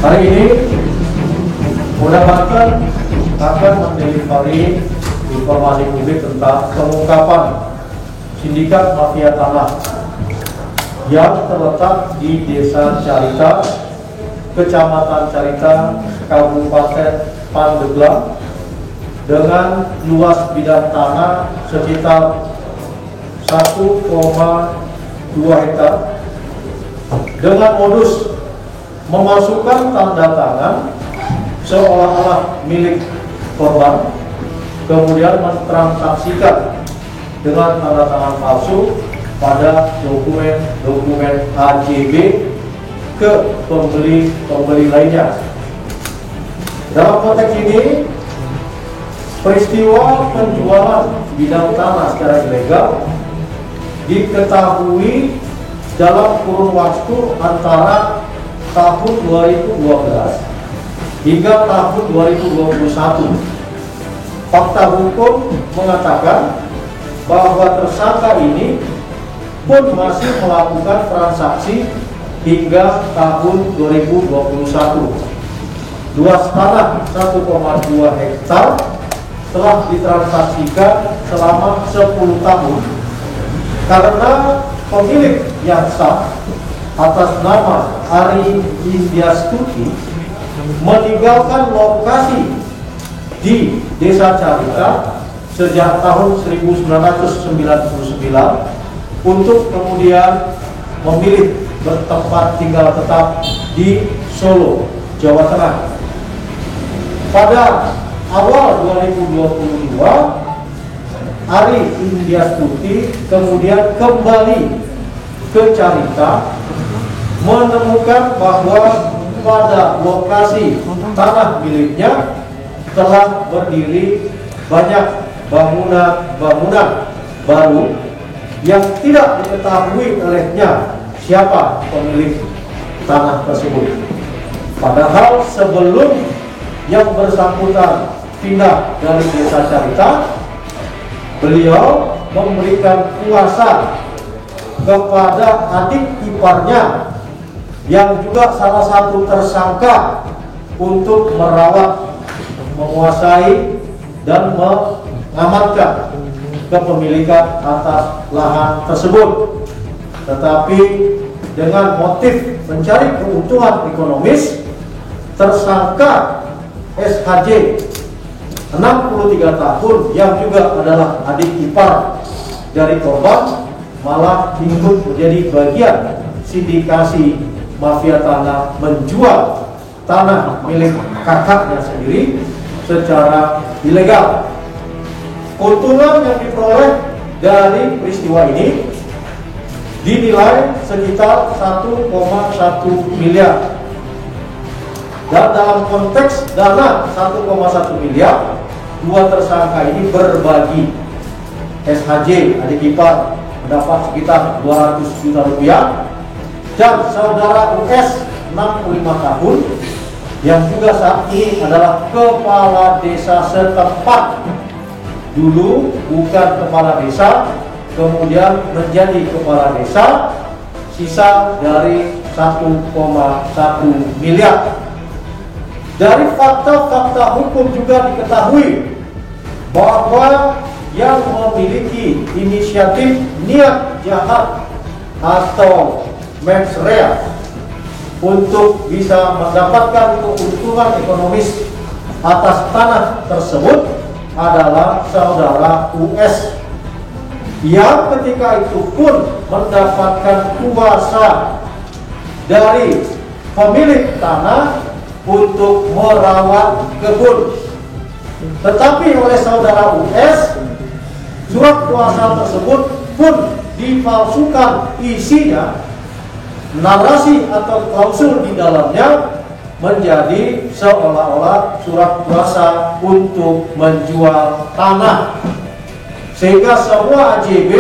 Hari ini Polda Banten akan mendelivery informasi publik tentang pengungkapan sindikat mafia tanah yang terletak di Desa Carita, Kecamatan Carita, Kabupaten Pandeglang, dengan luas bidang tanah sekitar 1,2 hektar dengan modus memasukkan tanda tangan seolah-olah milik korban, kemudian mentransaksikan dengan tanda tangan palsu pada dokumen AJB ke pembeli lainnya. Dalam konteks ini, peristiwa penjualan bidang tanah secara ilegal diketahui dalam kurun waktu antara tahun 2012 hingga tahun 2021. Fakta hukum mengatakan bahwa tersangka ini pun masih melakukan transaksi hingga tahun 2021. Luas tanah 1,2 hektar telah ditransaksikan selama 10 tahun karena pemilik yang sah atas nama Ari Indiastuti meninggalkan lokasi di Desa Carita sejak tahun 1999 untuk kemudian memilih bertempat tinggal tetap di Solo, Jawa Tengah. Pada awal 2022, Ari Indiastuti kemudian kembali ke Carita, menemukan bahwa pada lokasi tanah miliknya telah berdiri banyak bangunan baru yang tidak diketahui olehnya siapa pemilik tanah tersebut. Padahal sebelum yang bersangkutan pindah dari Desa Carita, beliau memberikan kuasa kepada adik iparnya yang juga salah satu tersangka untuk merawat, menguasai, dan mengamankan kepemilikan atas lahan tersebut. Tetapi dengan motif mencari keuntungan ekonomis, tersangka SHJ 63 tahun yang juga adalah adik ipar dari korban malah ikut menjadi bagian sindikasi mafia tanah, menjual tanah milik kakaknya sendiri secara ilegal. Keuntungan yang diperoleh dari peristiwa ini dinilai sekitar 1,1 miliar. Dan dalam konteks dana 1,1 miliar, dua tersangka ini berbagi. SHJ adik ipar mendapat sekitar 200 juta rupiah, dan saudara US 65 tahun yang juga saat ini adalah kepala desa setempat, dulu bukan kepala desa, kemudian menjadi kepala desa, sisa dari 1,1 miliar. Dari fakta-fakta hukum juga diketahui bahwa yang memiliki inisiatif niat jahat atau mens rea untuk bisa mendapatkan keuntungan ekonomis atas tanah tersebut adalah saudara US, yang ketika itu pun mendapatkan kuasa dari pemilik tanah untuk merawat kebun. Tetapi oleh saudara US, surat kuasa tersebut pun dipalsukan isinya, narasi atau klausul di dalamnya menjadi seolah-olah surat kuasa untuk menjual tanah, sehingga semua AJB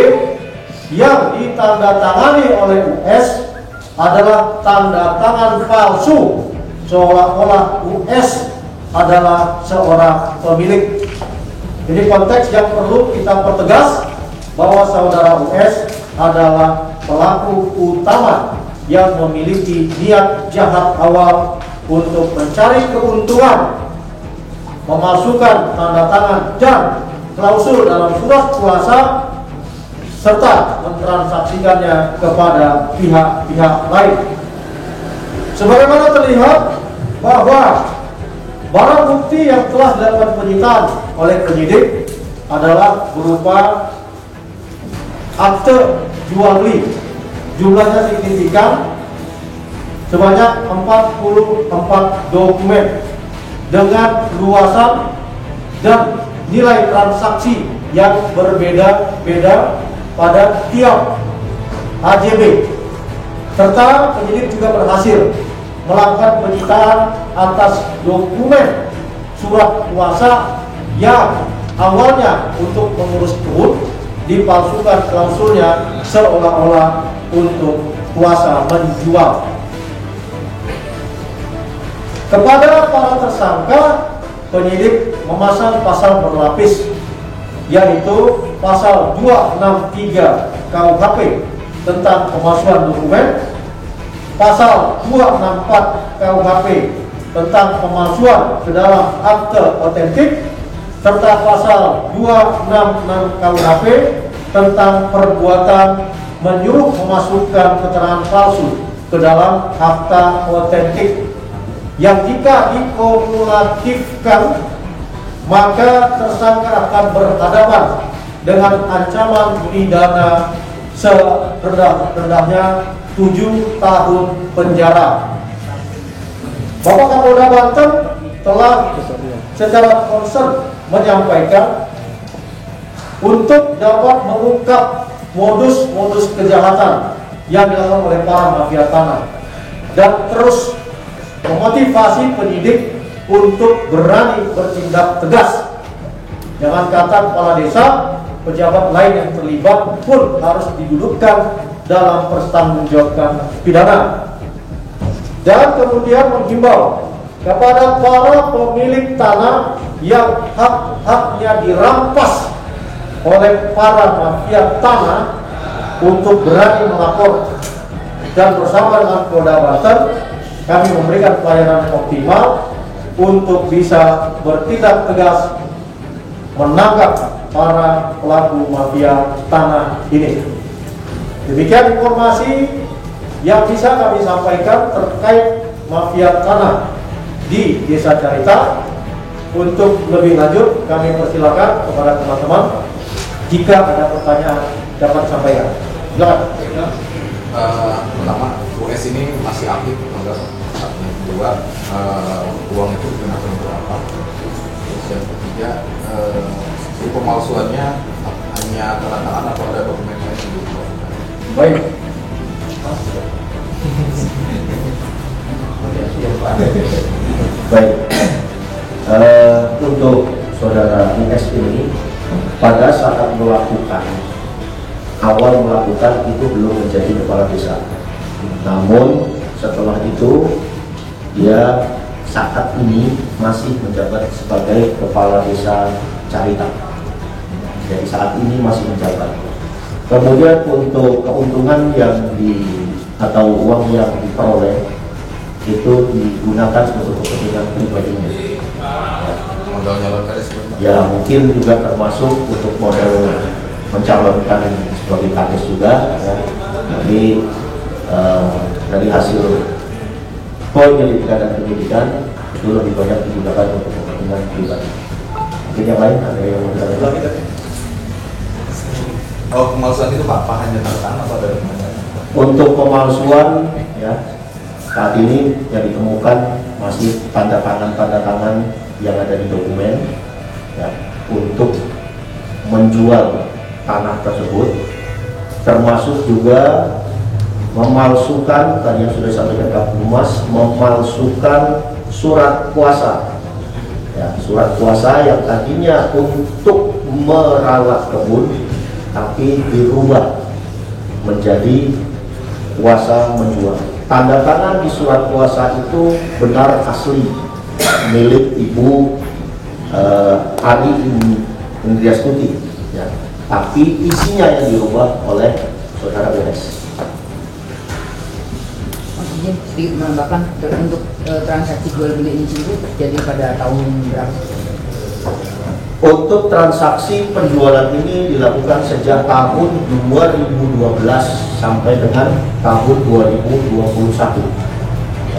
yang ditandatangani oleh US adalah tanda tangan palsu, seolah-olah US adalah seorang pemilik. Ini konteks yang perlu kita pertegas bahwa saudara US adalah pelaku utama yang memiliki niat jahat awal untuk mencari keuntungan, memasukkan tanda tangan dan klausul dalam surat kuasa serta mentransaksikannya kepada pihak-pihak lain. Sebagaimana terlihat bahwa barang bukti yang telah dilakukan penyitaan oleh penyidik adalah berupa akte jual beli, jumlahnya signifikan sebanyak 44 dokumen dengan luasan dan nilai transaksi yang berbeda-beda pada tiap HJB, serta penyidik juga berhasil melakukan penyitaan atas dokumen surat kuasa yang awalnya untuk mengurus kebun dipalsukan klausulnya seolah-olah untuk kuasa menjual. Kepada para tersangka, penyidik memasang pasal berlapis, yaitu pasal 263 KUHP tentang pemalsuan dokumen, pasal 264 KUHP tentang pemalsuan ke dalam akte otentik, serta pasal 266 KUHP tentang perbuatan menyuruh memasukkan keterangan palsu ke dalam akta otentik, yang jika dikumulatifkan maka tersangka akan berhadapan dengan ancaman pidana serendah-rendahnya 7 tahun penjara. Bapak Kapolda Banten telah secara concern menyampaikan untuk dapat mengungkap modus-modus kejahatan yang dilakukan oleh para mafia tanah dan terus memotivasi penyidik untuk berani bertindak tegas. Jangan kata kepala desa, pejabat lain yang terlibat pun harus didudukkan dalam pertanggungjawabkan pidana. Dan kemudian menghimbau kepada para pemilik tanah yang hak-haknya dirampas oleh para mafia tanah untuk berani melapor, dan bersama dengan Polda Banten kami memberikan pelayanan optimal untuk bisa bertindak tegas menangkap para pelaku mafia tanah ini. Demikian informasi yang bisa kami sampaikan terkait mafia tanah di Desa Carita. Untuk lebih lanjut kami persilakan kepada teman-teman jika ada pertanyaan dapat disampaikan. Silakan. Pertama, US ini masih aktif enggak? Yang kedua, uang itu digunakan untuk apa? Terus yang ketiga, si pemalsuannya hanya tanda tangan atau ada dokumen lain yang dibutuhkan? Baik. Baik. Untuk saudara IS ini pada saat awal melakukan itu belum menjadi kepala desa. Namun setelah itu dia saat ini masih menjabat sebagai kepala desa Carita. Jadi saat ini masih menjabat. Kemudian untuk keuntungan yang atau uang yang diperoleh itu digunakan untuk kepentingan pribadinya. Ya mungkin juga termasuk untuk model mencalonkan sebagai kades juga, ya. Jadi dari hasil penyelidikan dan penyidikan itu lebih banyak digunakan untuk kepentingan pribadi. Mungkin yang lain ada yang mau kita. Oh, pemalsuan itu apa hanya tanda tangan atau ada dokumen? Untuk pemalsuan, ya saat ini yang ditemukan masih tanda tangan yang ada di dokumen, ya, untuk menjual tanah tersebut, termasuk juga memalsukan, tadi yang sudah disampaikan Kak Humas, memalsukan surat kuasa, ya, surat kuasa yang tadinya untuk merawat kebun tapi dirubah menjadi kuasa menjual. Tanda tangan di surat kuasa itu benar asli milik Ibu Ari Indriastuti, ya. Tapi isinya yang dirubah oleh saudara BS. Maksudnya sedikit menambahkan untuk transaksi jual beli ini sendiri terjadi pada tahun berapa? Untuk transaksi penjualan ini dilakukan sejak tahun 2012 sampai dengan tahun 2021.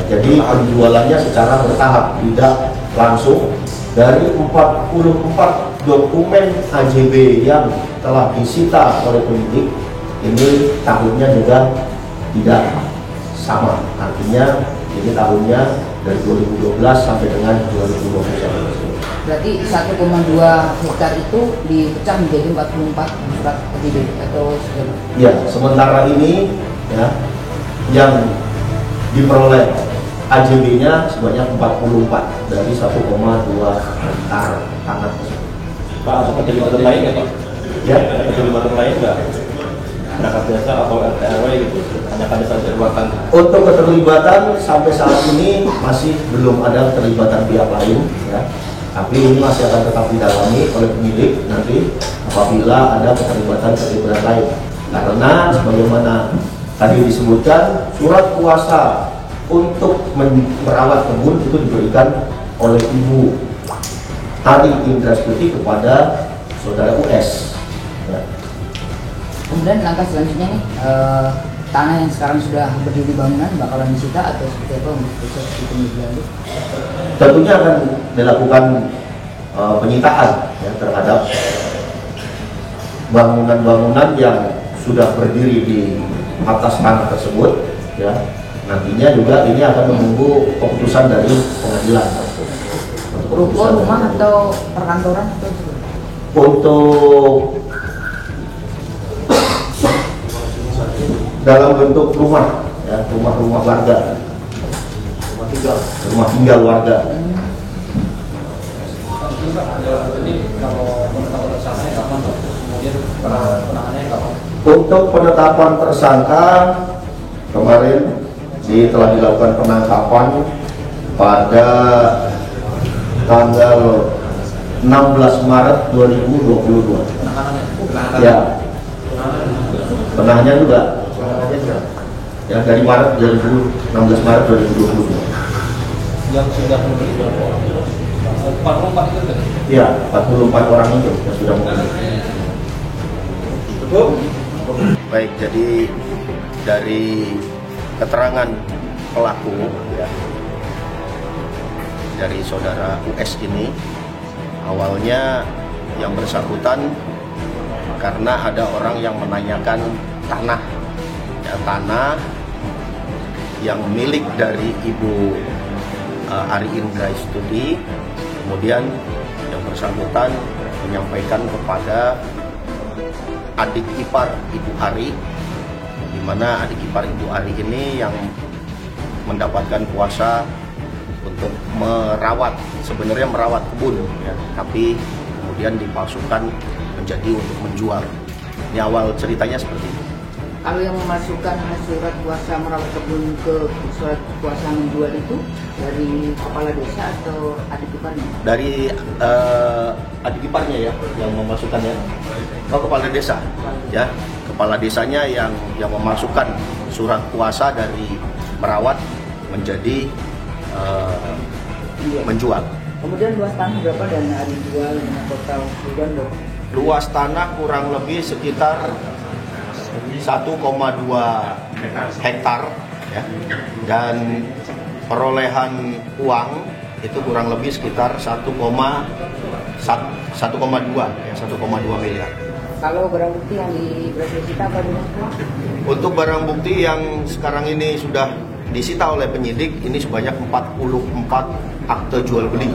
Jadi penjualannya secara bertahap, tidak langsung. Dari 44 dokumen AJB yang telah disita oleh penyidik, ini tahunnya juga tidak sama. Artinya ini tahunnya dari 2012 sampai dengan 2021. Berarti 1,2 hektar itu dipecah menjadi 44 surat AJB atau seperti? Ya, sementara ini ya yang diperoleh AJB-nya sebanyak 44 dari 1,2 hektar tanah. Pak, seperti di tempat lain nggak Pak? Ya, Seperti di tempat lain nggak? Perangkat desa atau RT RW gitu, hanya pada saat jabatan. untuk keterlibatan sampai saat ini masih belum ada keterlibatan pihak lain ya. Tapi ini masih akan tetap didalami oleh penyidik nanti apabila ada keterlibatan lain. Karena sebagaimana tadi disebutkan, surat kuasa untuk merawat kebun itu diberikan oleh Ibu Hari Indrastuti kepada saudara US. Ya. Kemudian langkah selanjutnya nih, tanah yang sekarang sudah berdiri bangunan bakalan disita atau seperti apa untuk proses hukum lebih lanjut? Tentunya akan dilakukan penyitaan ya, terhadap bangunan-bangunan yang sudah berdiri di atas tanah tersebut ya. Nantinya juga ini akan menunggu keputusan dari pengadilan. Ruko, rumah atau perkantoran atau seperti apa? Untuk dalam bentuk rumah ya, rumah-rumah warga, rumah tinggal warga. Untuk penetapan tersangka kemarin telah dilakukan penangkapan pada tanggal 16 Maret 2022. Ya, penahannya juga ya dari Maret 16 Maret 2022. Yang sudah membeli berapa orang? 44 itu kan? Ya, 44 orang itu yang sudah membeli. Baik, jadi dari keterangan pelaku ya, dari saudara US ini, awalnya yang bersangkutan karena ada orang yang menanyakan tanah ya, tanah yang milik dari Ibu Ari Indrastuti. Kemudian yang bersangkutan menyampaikan kepada adik ipar Ibu Ari, di mana adik ipar Ibu Ari ini yang mendapatkan kuasa untuk sebenarnya merawat kebun ya, tapi kemudian dipalsukan menjadi untuk menjual. Ini awal ceritanya seperti itu. Kalau yang memasukkan surat kuasa merawat kebun ke surat kuasa menjual itu dari kepala desa atau adik iparnya? Dari adik iparnya ya yang memasukkannya. Oh, kepala desa ya, kepala desanya yang memasukkan surat kuasa dari merawat menjadi menjual. Kemudian luas tanah berapa dan hari jual dengan total kerugian berapa? Luas tanah kurang lebih sekitar 1,2 hektar ya, dan perolehan uang itu kurang lebih sekitar 1,2 miliar. Kalau barang bukti yang berhasil disita apa dulu? Untuk barang bukti yang sekarang ini sudah disita oleh penyidik ini sebanyak 44 akte jual beli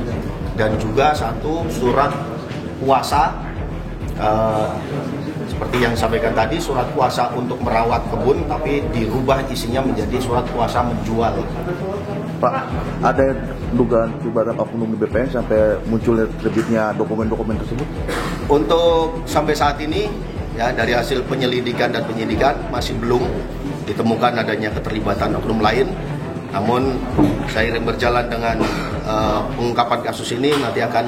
dan juga 1 surat kuasa seperti yang sampaikan tadi, surat kuasa untuk merawat kebun tapi dirubah isinya menjadi surat kuasa menjual. Pak, ada dugaan terlibat oknum di BPN sampai munculnya terbitnya dokumen-dokumen tersebut? Untuk sampai saat ini ya, dari hasil penyelidikan dan penyidikan masih belum ditemukan adanya keterlibatan oknum lain. Namun seiring berjalan dengan pengungkapan kasus ini nanti akan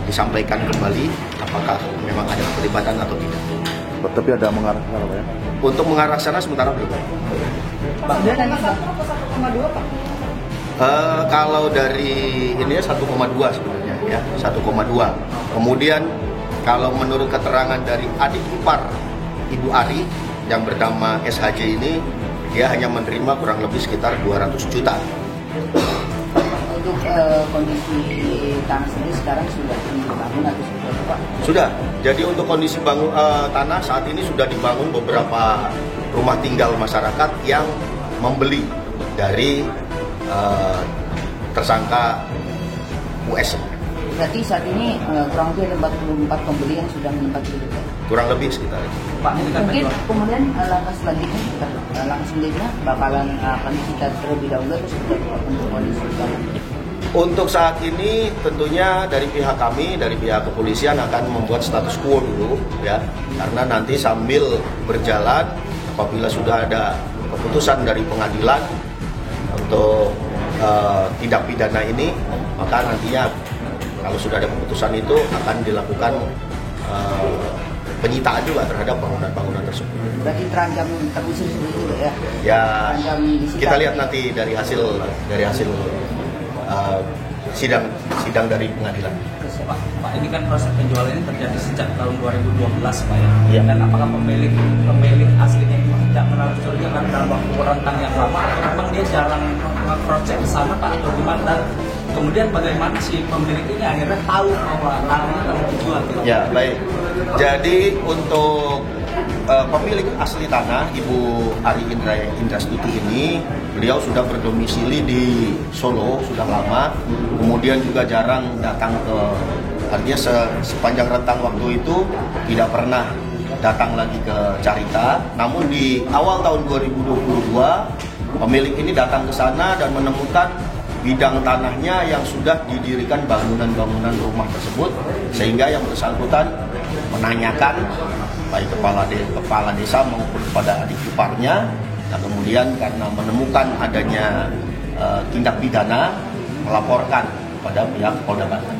disampaikan kembali apakah memang ada keterlibatan atau tidak. Tapi ada mengarah ke sana ya? Untuk mengarah sana sementara belum. Pak, dan nanti 1,2 Pak? Kalau dari ini 1,2 sebenarnya ya, 1,2. Kemudian kalau menurut keterangan dari adik ipar Ibu Ari yang bernama SHJ ini, dia hanya menerima kurang lebih sekitar 200 juta. Untuk kondisi tanah sendiri sekarang sudah dibangun atau seperti apa, Pak? Sudah. Jadi untuk kondisi tanah saat ini sudah dibangun beberapa rumah tinggal masyarakat yang membeli dari tersangka US. Berarti saat ini kurang lebih ada 44 pembeli yang sudah menempati itu. Kurang lebih sekitar. Pak, ini kan Mungkin kemudian langkah selanjutnya bakalan akan kita terlebih dahulu atau seperti apa untuk kondisi sekarang? Untuk saat ini tentunya dari pihak kami, dari pihak kepolisian akan membuat status quo dulu ya, karena nanti sambil berjalan apabila sudah ada keputusan dari pengadilan untuk tindak pidana ini, maka nantinya kalau sudah ada keputusan itu akan dilakukan penyitaan juga terhadap bangunan-bangunan tersebut. Berarti terancam terusir seperti itu ya? Ya, Terancam disita. kita lihat nanti dari hasil sidang dari pengadilan. Pak, ini kan proses penjualan ini terjadi sejak tahun 2012, Pak ya. Iya. Dan apakah pemilik aslinya itu tidak menaruh curiga kan dalam waktu rentang yang lama, atau memang dia jarang nge-cross-check ke sana, Pak, atau gimana? Dan kemudian bagaimana si pemilik ini akhirnya tahu bahwa tanahnya telah dijual? Gitu? Ya, baik. Jadi untuk pemilik asli tanah Ibu Ari Indrastuti ini, beliau sudah berdomisili di Solo sudah lama, kemudian juga jarang datang ke, artinya sepanjang rentang waktu itu tidak pernah datang lagi ke Carita. Namun di awal tahun 2022 pemilik ini datang ke sana dan menemukan bidang tanahnya yang sudah didirikan bangunan-bangunan rumah tersebut, sehingga yang bersangkutan menanyakan baik kepala desa maupun kepada adik iparnya. Nah, kemudian karena menemukan adanya tindak pidana, melaporkan kepada pihak Polda Banten.